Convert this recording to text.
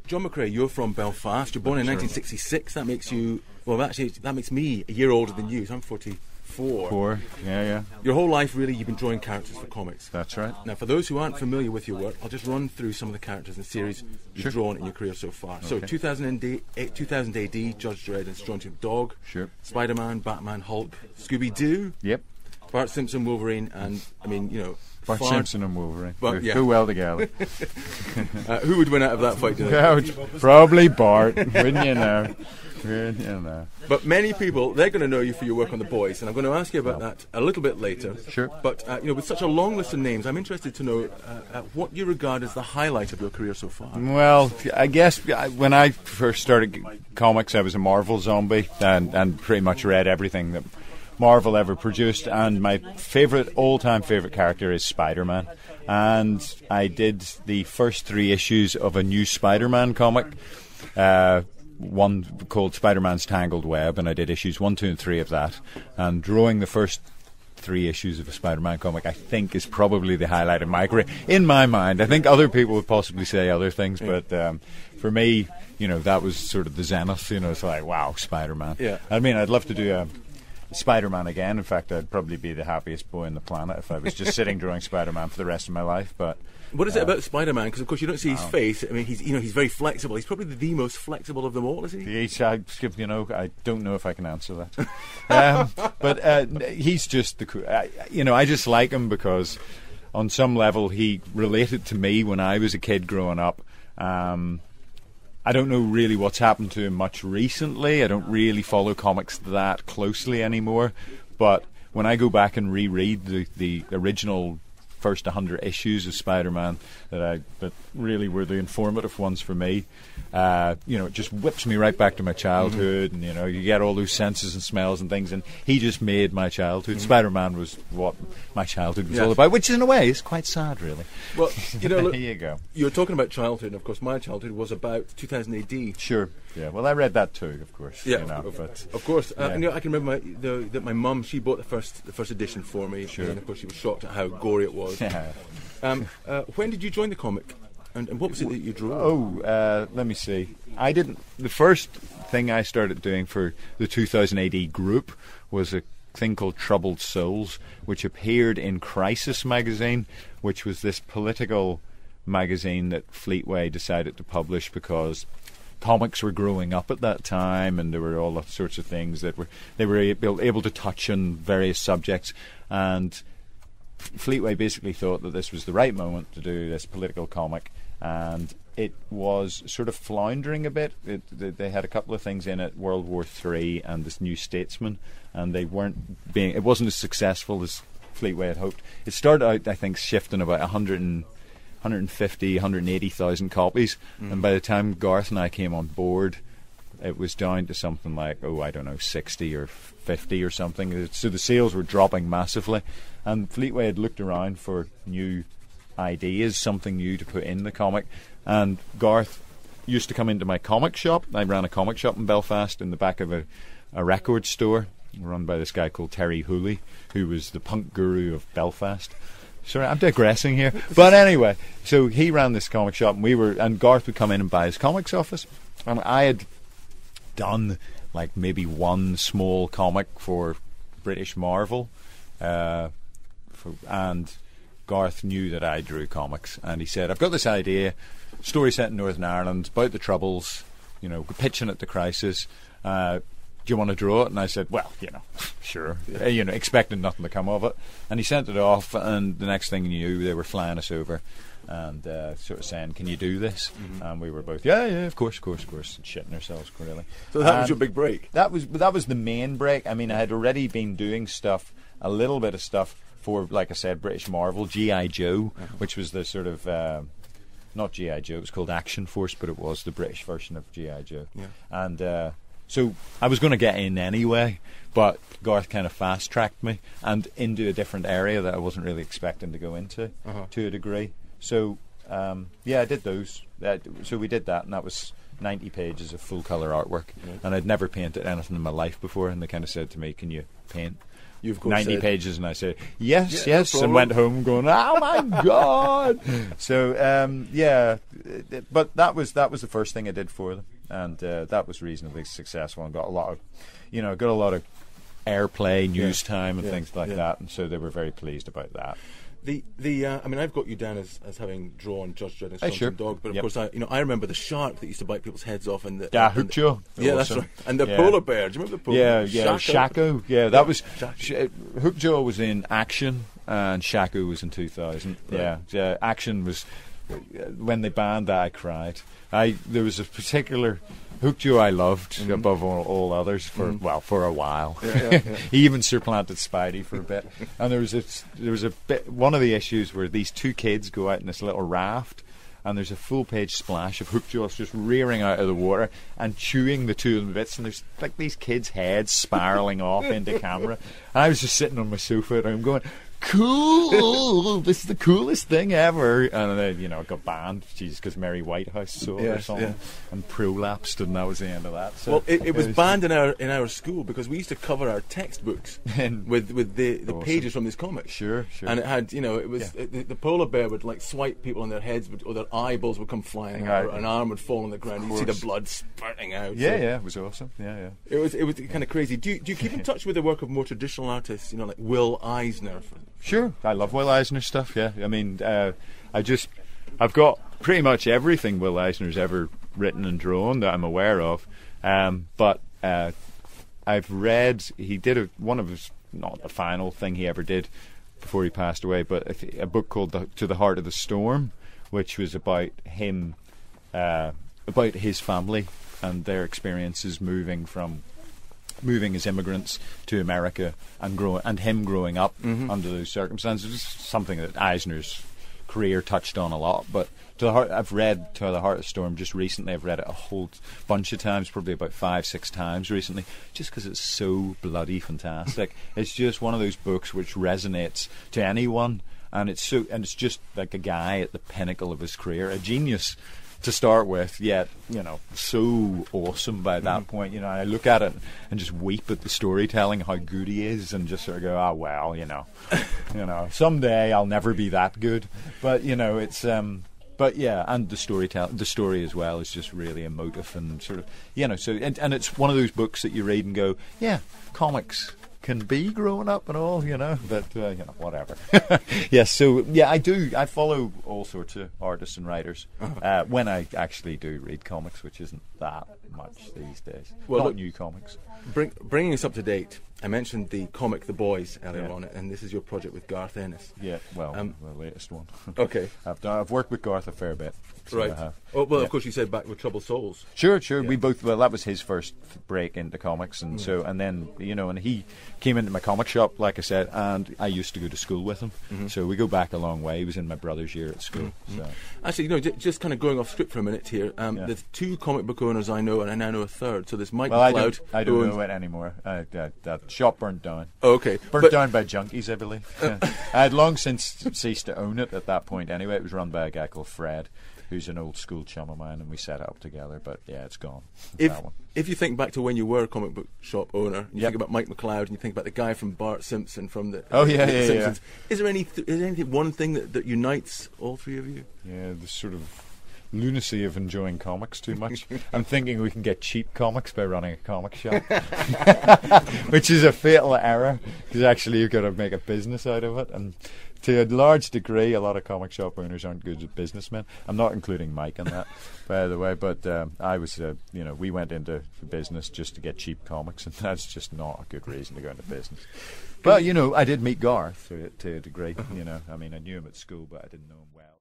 John McCrea, you're from Belfast. You're born in 1966. That makes you, well, actually, that makes me a year older than you. So I'm 44. Yeah. Your whole life, really, you've been drawing characters for comics. That's right. Now, for those who aren't familiar with your work, I'll just run through some of the characters and series you've drawn in your career so far. Okay. So, 2000 AD, Judge Dredd and Strontium Dog. Sure. Spider-Man, Batman, Hulk, Scooby-Doo. Yep. Bart Simpson, Wolverine, and, I mean, you know... Bart Simpson and Wolverine. But, yeah. Go well together. Who would win out of that fight, do you think? Probably Bart, wouldn't you know? But many people, they're going to know you for your work on The Boys, and I'm going to ask you about that a little bit later. Sure. But, you know, with such a long list of names, I'm interested to know what you regard as the highlight of your career so far. Well, I guess when I first started comics, I was a Marvel zombie and pretty much read everything that Marvel ever produced, and my all-time favourite character is Spider-Man. And I did the first 3 issues of a new Spider-Man comic, one called Spider-Man's Tangled Web, and I did issues 1, 2 and 3 of that. And drawing the first 3 issues of a Spider-Man comic, I think, is probably the highlight of my career. In my mind, I think other people would possibly say other things, but for me, you know, that was sort of the zenith. You know, it's like, wow, Spider-Man. Yeah. I mean, I'd love to do Spider-Man again. In fact, I'd probably be the happiest boy on the planet if I was just sitting drawing Spider-Man for the rest of my life. But what is it about Spider-Man? Because of course you don't see his face. I mean, he's very flexible. He's probably the most flexible of them all, isn't he? I don't know if I can answer that. But he's just I just like him because on some level he related to me when I was a kid growing up. I don't know really what's happened to him much recently. I don't really follow comics that closely anymore. But when I go back and reread the original first 100 issues of Spider-Man that really were the informative ones for me, it just whips me right back to my childhood, and you get all those senses and smells and things, and he just made my childhood. Spider-Man was what my childhood was all about, which in a way is quite sad, really. Well, look, there you go. You're talking about childhood, and of course my childhood was about 2000 AD. Sure. Yeah. Well, I read that too, of course. Yeah. But of course. Yeah. And, I can remember that my mum, she bought the first edition for me. Sure. And of course she was shocked at how gory it was. Yeah. When did you join the comic? And what was it that you drew? Let me see. The first thing I started doing for the 2000 AD group was a thing called Troubled Souls, which appeared in Crisis magazine, which was this political magazine that Fleetway decided to publish because comics were growing up at that time, and there were all sorts of things that they were able to touch on various subjects, and Fleetway basically thought that this was the right moment to do this political comic, and it was sort of floundering a bit. They had a couple of things in it, World War III and this New Statesman, and it wasn't as successful as Fleetway had hoped. It started out, I think, shifting about 180,000 copies, and by the time Garth and I came on board, it was down to something like 60 or 50 or something. So the sales were dropping massively, and Fleetway had looked around for new ideas, something new to put in the comic, and Garth used to come into my comic shop. I ran a comic shop in Belfast in the back of a record store run by this guy called Terry Hooley, who was the punk guru of Belfast. Sorry, I'm digressing here. But anyway, so he ran this comic shop, and Garth would come in and buy his comics off us. And I had done like maybe one small comic for British Marvel, and Garth knew that I drew comics, and he said, I've got this idea, story set in Northern Ireland, about the Troubles, pitching it to Crisis. Do you want to draw it? And I said, well, sure. Expecting nothing to come of it. And he sent it off, and the next thing you knew, they were flying us over and sort of saying, can you do this? Mm-hmm. And we were both, yeah, of course, and shitting ourselves, really. So that was your big break? That was the main break. I mean, I had already been doing a little bit of stuff for, like I said, British Marvel, G.I. Joe, which was the sort of... not G.I. Joe, it was called Action Force, but it was the British version of G.I. Joe. Yeah. And... so I was going to get in anyway, but Garth kind of fast-tracked me and into a different area that I wasn't really expecting to go into to a degree. So, I did those. So we did that, and that was 90 pages of full-colour artwork. And I'd never painted anything in my life before, and they kind of said to me, can you paint? of course 90 said, pages, and I said yes, yeah, yes, no and went home going, oh my God. So but that was the first thing I did for them, and that was reasonably successful and got a lot of airplay, news time, and things like that, and so they were very pleased about that. I mean, I've got you down as having drawn Judge Dredd and Strong Sure. Dog, but of course, I remember the shark that used to bite people's heads off, and the Hookjaw. Yeah, awesome. that's right. And the polar bear. Do you remember the polar bear? Shaco. Yeah, that was Hookjaw was in Action, and Shaco was in 2000. Right. Yeah, Action was when they banned that. I cried. There was a particular Hookjaw I loved above all others for a while. Yeah. He even supplanted Spidey for a bit. And there was a bit. One of the issues where these two kids go out in this little raft, and there's a full-page splash of Hookjaw just rearing out of the water and chewing the two of them bits, and there's like these kids' heads spiraling off into camera. And I was just sitting on my sofa and I'm going, cool, this is the coolest thing ever. And then it got banned, because Mary Whitehouse saw it or something, and prolapsed, and that was the end of that. So well, it was banned in our school because we used to cover our textbooks with the awesome. pages from this comic. Sure. And it had, it was the polar bear would like swipe people on their heads, or their eyeballs would come flying out, or an arm would fall on the ground, and you'd see the blood spurting out. It was awesome. Yeah. It was kind of crazy. Do you keep in touch with the work of more traditional artists? Like Will Eisner. Sure, I love Will Eisner stuff. Yeah, I mean, I've got pretty much everything Will Eisner's ever written and drawn that I'm aware of. But I've read, he did one of his, not the final thing he ever did before he passed away, but a book called To the Heart of the Storm, which was about him, about his family and their experiences moving as immigrants to America and him growing up under those circumstances. It's something that Eisner's career touched on a lot. But I've read To the Heart of the Storm just recently. I've read it a whole bunch of times, probably about 5-6 times recently, just because it's so bloody fantastic. It's just one of those books which resonates to anyone, and it's just like a guy at the pinnacle of his career, a genius to start with, yet so awesome by that point. I look at it and just weep at the storytelling, how good he is, and just sort of go, oh well, someday I'll never be that good. But it's but yeah, and the story as well is just really emotive and sort of so and it's one of those books that you read and go, yeah, comics can be growing up and all, but whatever. Yes, so yeah, I follow all sorts of artists and writers when I actually do read comics, which isn't that much these days. Well, not new comics. Bringing us up to date, I mentioned the comic The Boys earlier on, and this is your project with Garth Ennis. Yeah, well, the latest one. Okay. I've worked with Garth a fair bit. So right. Of course, you said back with Troubled Souls. Sure. Yeah. We both. Well, that was his first break into comics, and and then and he came into my comic shop, like I said, and I used to go to school with him. So we go back a long way. He was in my brother's year at school. So. Actually, just kind of going off script for a minute here. There's 2 comic book owners I know, and I now know a third. So there's Mike McCloud. I don't know it anymore. That shop burnt down. Oh, okay. Burnt down by junkies, I believe. Yeah. I had long since ceased to own it at that point. Anyway, it was run by a guy called Fred, who's an old school chum of mine, and we set it up together. But yeah, it's gone. If you think back to when you were a comic book shop owner, you think about Mike McCloud, and you think about the guy from Bart Simpson from the Simpsons. Is there anything one thing that unites all 3 of you? Yeah, the sort of lunacy of enjoying comics too much. I'm thinking we can get cheap comics by running a comic shop, which is a fatal error, because actually you've got to make a business out of it. And to a large degree, a lot of comic shop owners aren't good at businessmen. I'm not including Mike in that, by the way, but I was, we went into the business just to get cheap comics, and that's just not a good reason to go into business. But, I did meet Garth to a degree, I mean, I knew him at school, but I didn't know him well.